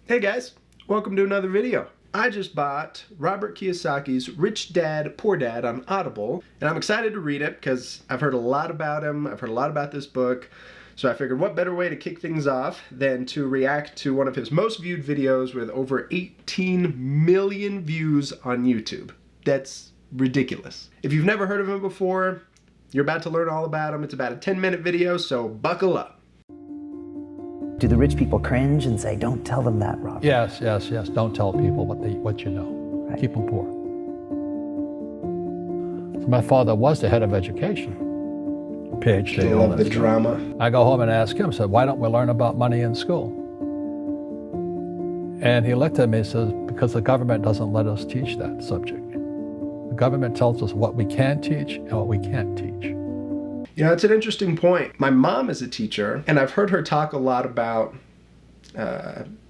Hey guys, welcome to another video. I just bought Robert Kiyosaki's Rich Dad, Poor Dad on Audible, and I'm excited to read it because I've heard a lot about him. I've heard a lot about this book, so I figured what better way to kick things off than to react to one of his most viewed videos with over 18 million views on YouTube. That's ridiculous. If you've never heard of him before, you're about to learn all about him. It's about a 10-minute video, so buckle up. Do the rich people cringe and say, don't tell them that, Robert? Yes. Don't tell people what you know. Right. Keep them poor. So my father was the head of education. PhD. I love the drama. I go home and ask him, said, why don't we learn about money in school? And he looked at me and says, because the government doesn't let us teach that subject. The government tells us what we can teach and what we can't teach. You know, it's an interesting point. My mom is a teacher, and I've heard her talk a lot about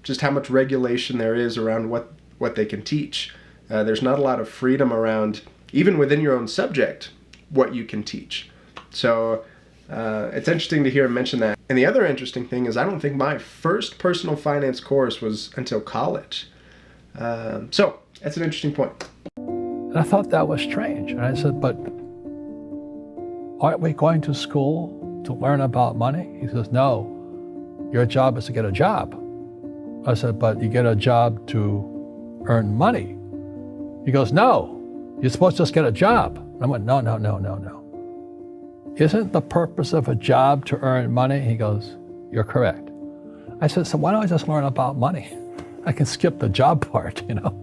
just how much regulation there is around what they can teach. There's not a lot of freedom around, even within your own subject, what you can teach. So it's interesting to hear him mention that. And the other interesting thing is I don't think my first personal finance course was until college. So that's an interesting point. And I thought that was strange. And I said, but aren't we going to school to learn about money? He says, no, your job is to get a job. I said, but you get a job to earn money. He goes, no, you're supposed to just get a job. I went, no. Isn't the purpose of a job to earn money? He goes, you're correct. I said, so why don't I just learn about money? I can skip the job part, you know?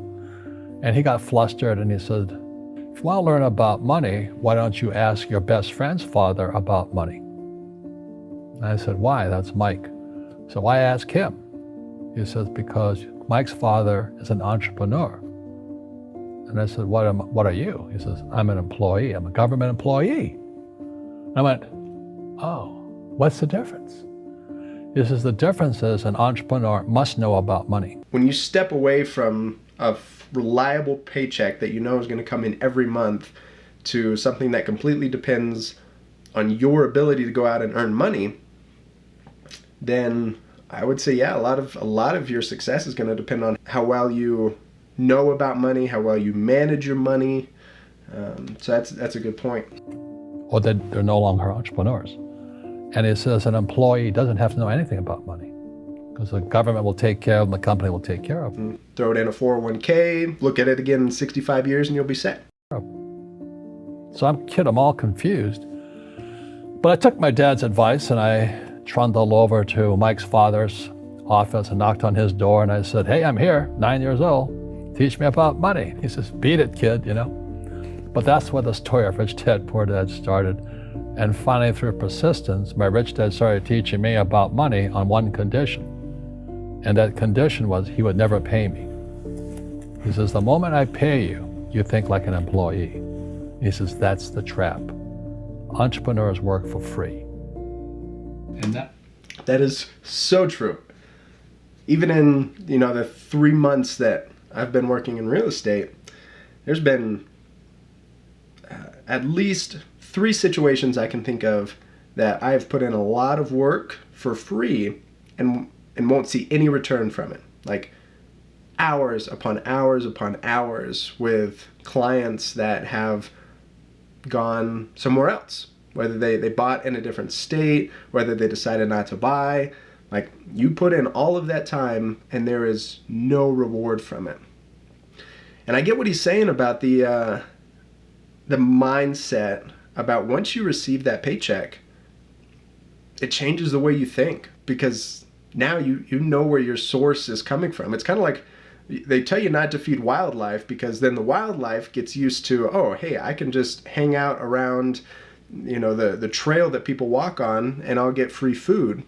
And he got flustered and he said, if you want to learn about money, why don't you ask your best friend's father about money? And I said, why? That's Mike. So I asked him. He says, because Mike's father is an entrepreneur. And I said, what are you? He says, I'm an employee. I'm a government employee. And I went, oh, what's the difference? He says, the difference is an entrepreneur must know about money. When you step away from a reliable paycheck that you know is going to come in every month to something that completely depends on your ability to go out and earn money, then I would say, yeah, a lot of your success is going to depend on how well you know about money, how well you manage your money. So that's a good point. Or that they're no longer entrepreneurs. And it says an employee doesn't have to know anything about money because the government will take care of them, the company will take care of them. Throw it in a 401k, look at it again in 65 years and you'll be set. So I'm all confused. But I took my dad's advice and I trundled over to Mike's father's office and knocked on his door and I said, hey, I'm here, 9 years old. Teach me about money. He says, beat it, kid, you know. But that's where the story of Rich Dad, Poor Dad started. And finally, through persistence, my rich dad started teaching me about money on one condition. And that condition was he would never pay me. He says, the moment I pay you, you think like an employee. He says, that's the trap. Entrepreneurs work for free. And that is so true. Even in, the 3 months that I've been working in real estate, there's been at least 3 situations I can think of that I have put in a lot of work for free and won't see any return from it. Like hours upon hours upon hours with clients that have gone somewhere else. Whether they bought in a different state, whether they decided not to buy. Like you put in all of that time and there is no reward from it. And I get what he's saying about the mindset about once you receive that paycheck, it changes the way you think because now you know where your source is coming from. It's kind of like they tell you not to feed wildlife because then the wildlife gets used to, oh, hey, I can just hang out around, the trail that people walk on and I'll get free food.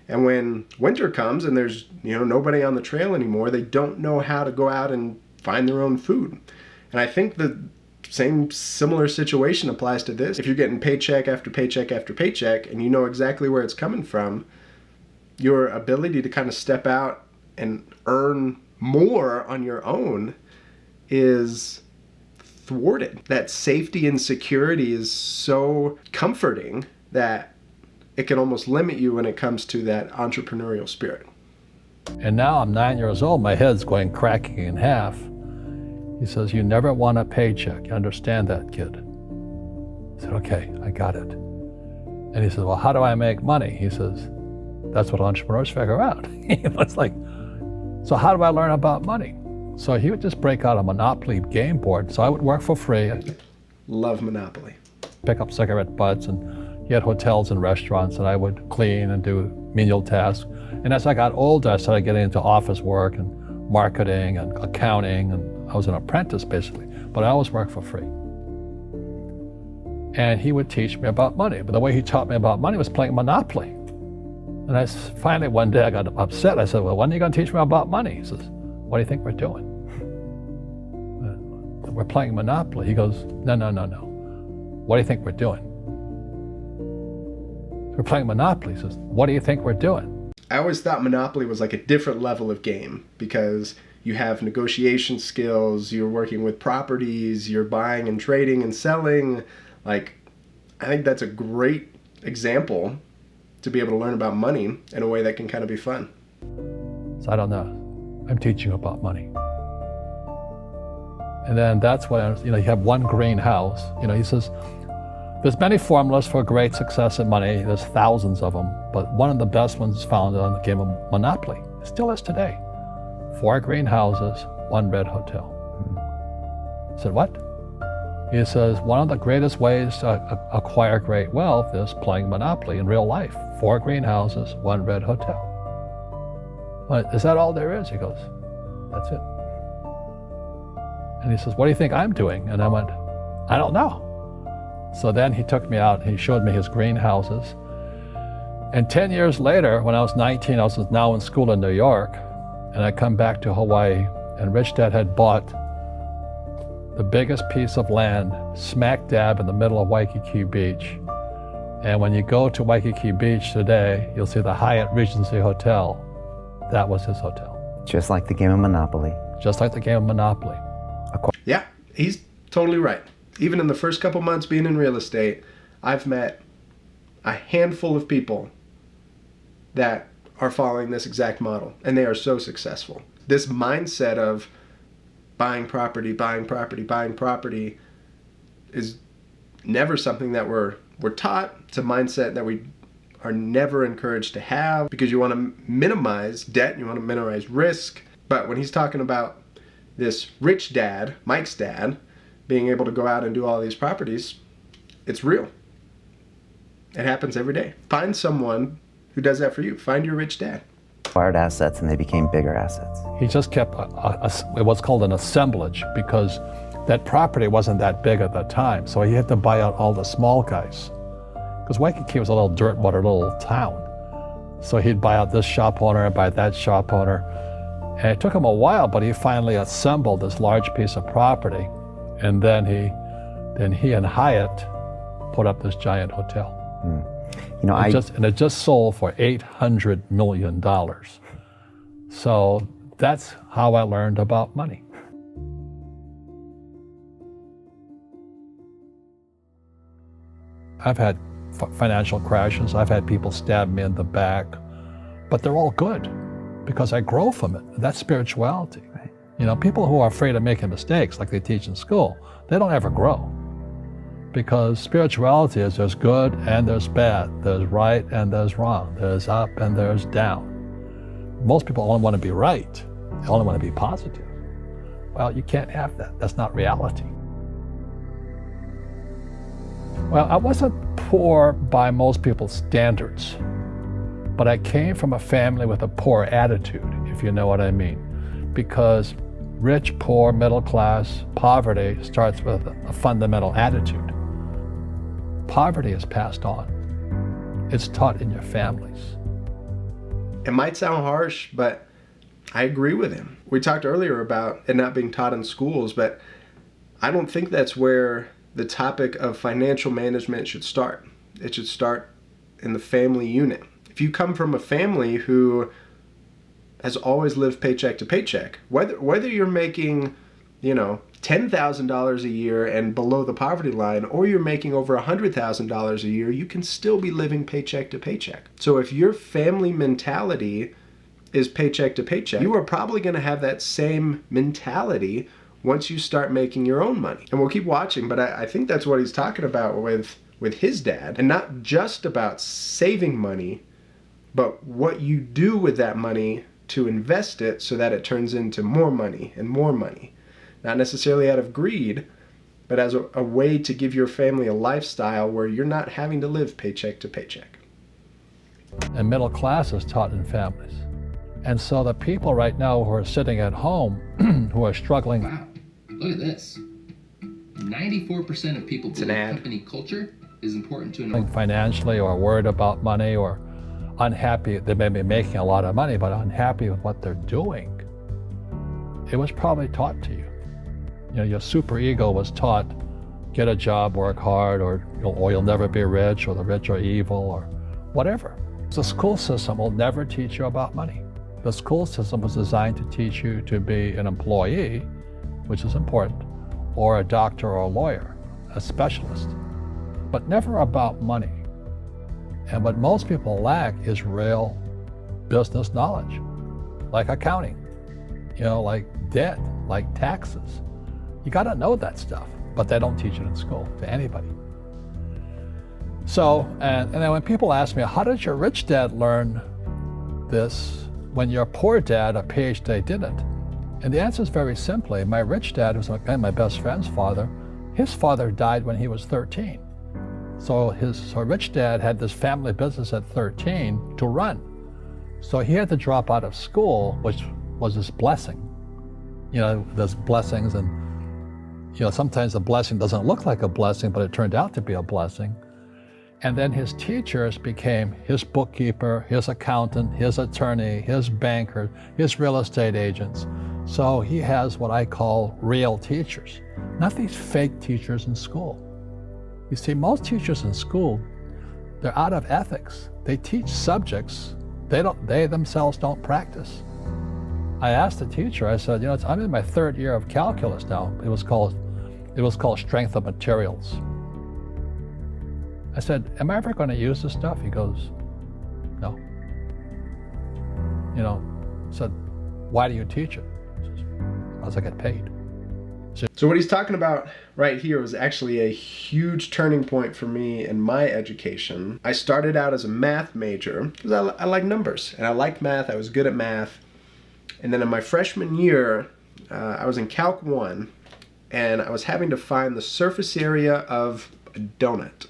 And when winter comes and there's, nobody on the trail anymore, they don't know how to go out and find their own food. And I think the same similar situation applies to this. If you're getting paycheck after paycheck after paycheck and you know exactly where it's coming from, your ability to kind of step out and earn more on your own is thwarted. That safety and security is so comforting that it can almost limit you when it comes to that entrepreneurial spirit. And now I'm 9 years old, my head's going cracking in half. He says, you never want a paycheck. You understand that, kid? I said, okay, I got it. And he says, well, how do I make money? He says, that's what entrepreneurs figure out. It's like, so how do I learn about money? So he would just break out a Monopoly game board. So I would work for free and Love Monopoly. pick up cigarette butts, and he had hotels and restaurants, and I would clean and do menial tasks. And as I got older, I started getting into office work and marketing and accounting, and I was an apprentice basically, but I always worked for free. And he would teach me about money, but the way he taught me about money was playing Monopoly. And finally one day I got upset. I said, well, when are you going to teach me about money? He says, what do you think we're doing? We're playing Monopoly. He goes, no. What do you think we're doing? We're playing Monopoly. He says, what do you think we're doing? I always thought Monopoly was like a different level of game because you have negotiation skills, you're working with properties, you're buying and trading and selling. Like, I think that's a great example to be able to learn about money in a way that can kind of be fun. So I don't know. I'm teaching about money. And then that's when, you have one greenhouse. He says, there's many formulas for great success in money. There's thousands of them, but one of the best ones is found on the game of Monopoly. It still is today. 4 greenhouses, 1 red hotel. I said, what? He says, one of the greatest ways to acquire great wealth is playing Monopoly in real life. 4 greenhouses, 1 red hotel. But is that all there is? He goes, that's it. And he says, what do you think I'm doing? And I went, I don't know. So then he took me out and he showed me his greenhouses. And 10 years later, when I was 19, I was now in school in New York, and I come back to Hawaii, and Rich Dad had bought the biggest piece of land smack dab in the middle of Waikiki Beach. And when you go to Waikiki Beach today, you'll see the Hyatt Regency Hotel. That was his hotel. Just like the game of Monopoly. Just like the game of Monopoly. Yeah, he's totally right. Even in the first couple months being in real estate, I've met a handful of people that are following this exact model, and they are so successful. This mindset of buying property is never something that we're taught. It's a mindset that we are never encouraged to have because you want to minimize debt, you want to minimize risk. But when he's talking about this rich dad, Mike's dad, being able to go out and do all these properties, it's real. It happens every day. Find someone who does that for you. Find your rich dad. Acquired assets, and they became bigger assets. He just kept what's called an assemblage, because that property wasn't that big at the time. So he had to buy out all the small guys. Because Waikiki was a little dirtwater little town. So he'd buy out this shop owner and buy that shop owner. And it took him a while, but he finally assembled this large piece of property. And then he and Hyatt put up this giant hotel. It just sold for $800 million. So that's how I learned about money. I've had financial crashes. I've had people stab me in the back, but they're all good because I grow from it. That's spirituality. Right. People who are afraid of making mistakes, like they teach in school, they don't ever grow. Because spirituality is there's good and there's bad, there's right and there's wrong, there's up and there's down. Most people only want to be right. They only want to be positive. Well, you can't have that. That's not reality. Well, I wasn't poor by most people's standards, but I came from a family with a poor attitude, if you know what I mean. Because rich, poor, middle class, poverty starts with a fundamental attitude. Poverty is passed on. It's taught in your families. It might sound harsh, but I agree with him. We talked earlier about it not being taught in schools, but I don't think that's where the topic of financial management should start. It should start in the family unit. If you come from a family who has always lived paycheck to paycheck, whether you're making, $10,000 a year and below the poverty line, or you're making over $100,000 a year, you can still be living paycheck to paycheck. So if your family mentality is paycheck to paycheck, you are probably going to have that same mentality once you start making your own money. And we'll keep watching, but I think that's what he's talking about with his dad, and not just about saving money, but what you do with that money to invest it so that it turns into more money and more money. Not necessarily out of greed, but as a way to give your family a lifestyle where you're not having to live paycheck to paycheck. And middle class is taught in families. And so the people right now who are sitting at home who are struggling. Wow, look at this. 94% of people believe company culture is important to an financially, or worried about money, or unhappy. They may be making a lot of money, but unhappy with what they're doing. It was probably taught to you. You know, your super ego was taught, get a job, work hard, or you'll never be rich, or the rich are evil, or whatever. The school system will never teach you about money. The school system was designed to teach you to be an employee, which is important, or a doctor or a lawyer, a specialist, but never about money. And what most people lack is real business knowledge, like accounting, like debt, like taxes. You got to know that stuff, but they don't teach it in school to anybody. So, and then when people ask me, how did your rich dad learn this when your poor dad, a PhD, didn't? And the answer is very simply, my rich dad was my best friend's father. His father died when he was 13. So rich dad had this family business at 13 to run. So he had to drop out of school, which was his blessing. There's blessings, and sometimes a blessing doesn't look like a blessing, but it turned out to be a blessing. And then his teachers became his bookkeeper, his accountant, his attorney, his banker, his real estate agents. So he has what I call real teachers, not these fake teachers in school. You see, most teachers in school, they're out of ethics. They teach subjects they themselves don't practice. I asked the teacher, I said, I'm in my third year of calculus now. It was called strength of materials. I said, am I ever going to use this stuff? He goes, no. I said, why do you teach it? He says, because I get paid. So what he's talking about right here was actually a huge turning point for me in my education. I started out as a math major because I like numbers and I liked math. I was good at math. And then in my freshman year, I was in Calc 1 and I was having to find the surface area of a donut.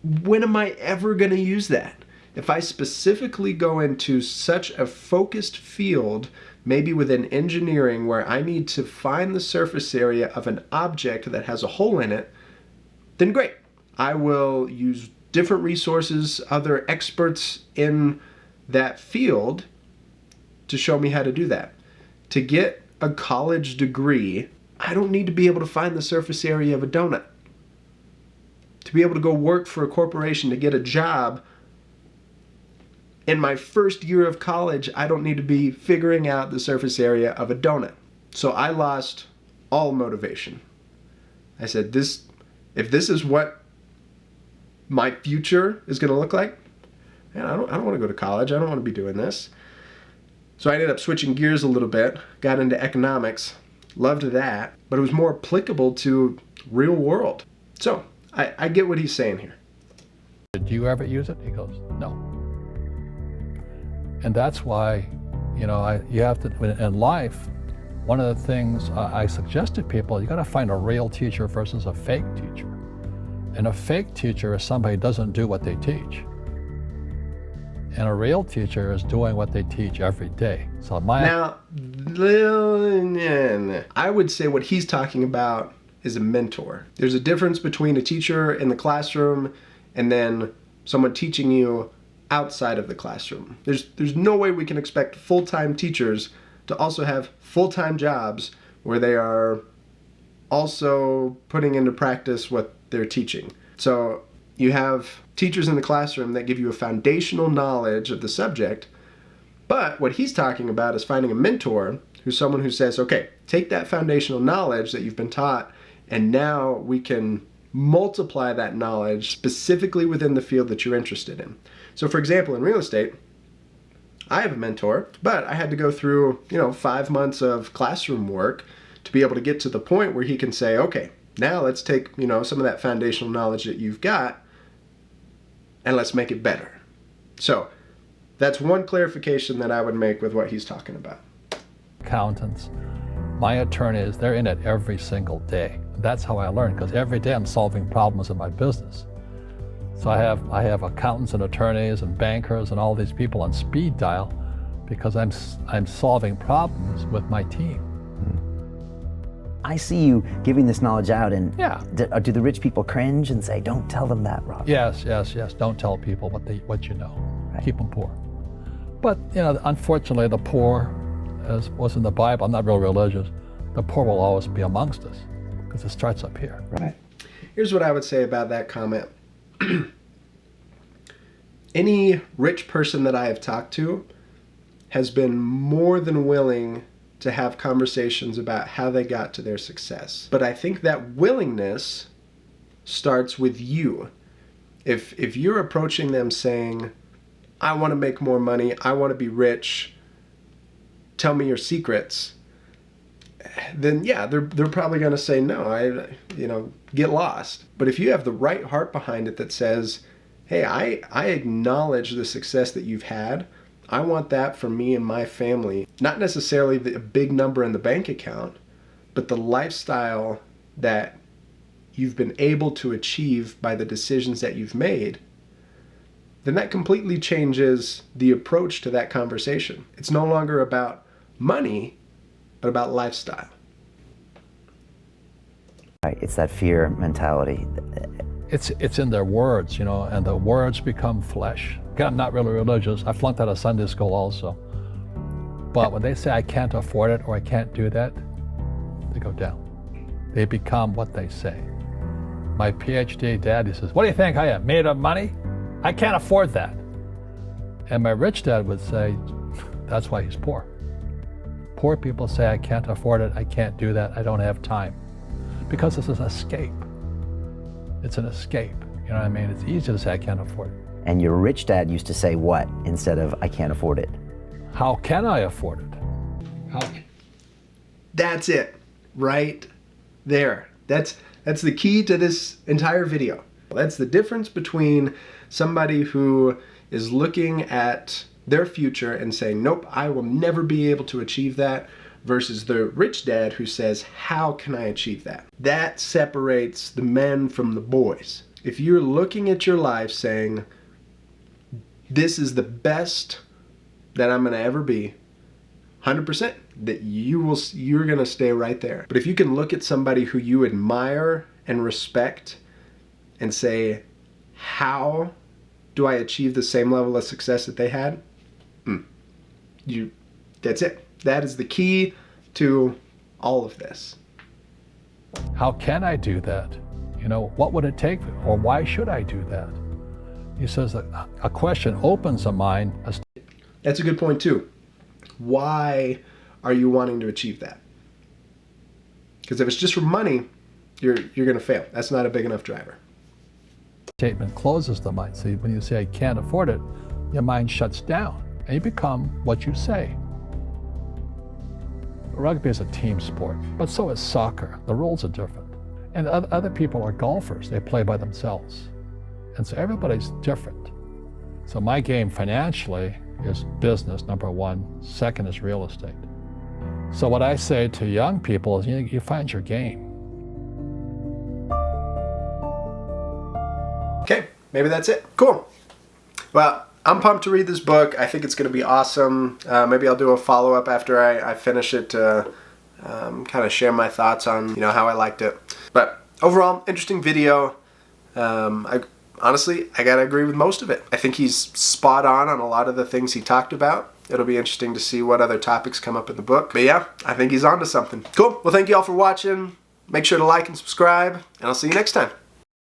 When am I ever going to use that? If I specifically go into such a focused field, maybe within engineering, where I need to find the surface area of an object that has a hole in it, then great. I will use different resources, other experts in that field to show me how to do that. To get a college degree, I don't need to be able to find the surface area of a donut. To be able to go work for a corporation, to get a job, in my first year of college, I don't need to be figuring out the surface area of a donut. So I lost all motivation. I said, if this is what my future is going to look like, man, I don't want to go to college. I don't want to be doing this. So I ended up switching gears a little bit, got into economics, loved that, but it was more applicable to real world. So I get what he's saying here. Did you ever use it? He goes, no. And that's why, you have to, in life, one of the things I suggest to people, you got to find a real teacher versus a fake teacher. And a fake teacher is somebody who doesn't do what they teach. And a real teacher is doing what they teach every day. So Now, I would say what he's talking about is a mentor. There's a difference between a teacher in the classroom and then someone teaching you outside of the classroom. There's no way we can expect full-time teachers to also have full-time jobs where they are also putting into practice what they're teaching. So you have teachers in the classroom that give you a foundational knowledge of the subject, but what he's talking about is finding a mentor who's someone who says, okay, take that foundational knowledge that you've been taught, and now we can multiply that knowledge specifically within the field that you're interested in. So for example, in real estate, I have a mentor, but I had to go through, 5 months of classroom work to be able to get to the point where he can say, okay, now let's take, some of that foundational knowledge that you've got and let's make it better. So that's one clarification that I would make with what he's talking about. Accountants, my attorneys, they're in it every single day. That's how I learn, because every day I'm solving problems in my business. So I have accountants and attorneys and bankers and all these people on speed dial because I'm solving problems with my team. I see you giving this knowledge out, and Yeah. do the rich people cringe and say, "Don't tell them that, Rob"? Yes. Don't tell people what you know. Right. Keep them poor. But unfortunately, the poor, as was in the Bible, I'm not real religious, the poor will always be amongst us because it starts up here. Right. Here's what I would say about that comment. Any rich person that I have talked to has been more than willing to have conversations about how they got to their success. But I think that willingness starts with you. If you're approaching them saying, I want to make more money, I want to be rich, tell me your secrets, then yeah, they're probably going to say no, get lost. But if you have the right heart behind it that says, hey, I acknowledge the success that you've had, I want that for me and my family, not necessarily the big number in the bank account, but the lifestyle that you've been able to achieve by the decisions that you've made, then that completely changes the approach to that conversation. It's no longer about money, but about lifestyle. Right. It's that fear mentality. It's in their words, and the words become flesh. Again, I'm not really religious. I flunked out of Sunday school also. But when they say I can't afford it or I can't do that, they go down. They become what they say. My PhD dad, he says, what do you think I am, made of money? I can't afford that. And my rich dad would say, that's why he's poor. Poor people say, I can't afford it, I can't do that, I don't have time. Because it's an escape. It's an escape. You know what I mean? It's easy to say, I can't afford it. And your rich dad used to say what instead of I can't afford it? How can I afford it? That's it, right there. That's the key to this entire video. That's the difference between somebody who is looking at their future and saying, nope, I will never be able to achieve that, versus the rich dad who says, how can I achieve that? That separates the men from the boys. If you're looking at your life saying, this is the best that I'm going to ever be, 100%, that you're going to stay right there. But if you can look at somebody who you admire and respect and say, how do I achieve the same level of success that they had? That's it. That is the key to all of this. How can I do that? What would it take, or why should I do that? He says that a question opens a mind. That's a good point too. Why are you wanting to achieve that? Because if it's just for money, you're going to fail. That's not a big enough driver. Statement closes the mind. So when you say I can't afford it, your mind shuts down and you become what you say. Rugby is a team sport, but so is soccer. The rules are different. And other people are golfers. They play by themselves. And so everybody's different. So my game financially is business, number one. Second is real estate. So what I say to young people is you find your game. Okay, maybe that's it. Cool. Well, I'm pumped to read this book. I think it's going to be awesome. Maybe I'll do a follow-up after I finish it to kind of share my thoughts on how I liked it. But overall, interesting video. Honestly, I gotta agree with most of it. I think he's spot on a lot of the things he talked about. It'll be interesting to see what other topics come up in the book. But yeah, I think he's onto something. Cool. Well, thank you all for watching. Make sure to like and subscribe, and I'll see you next time.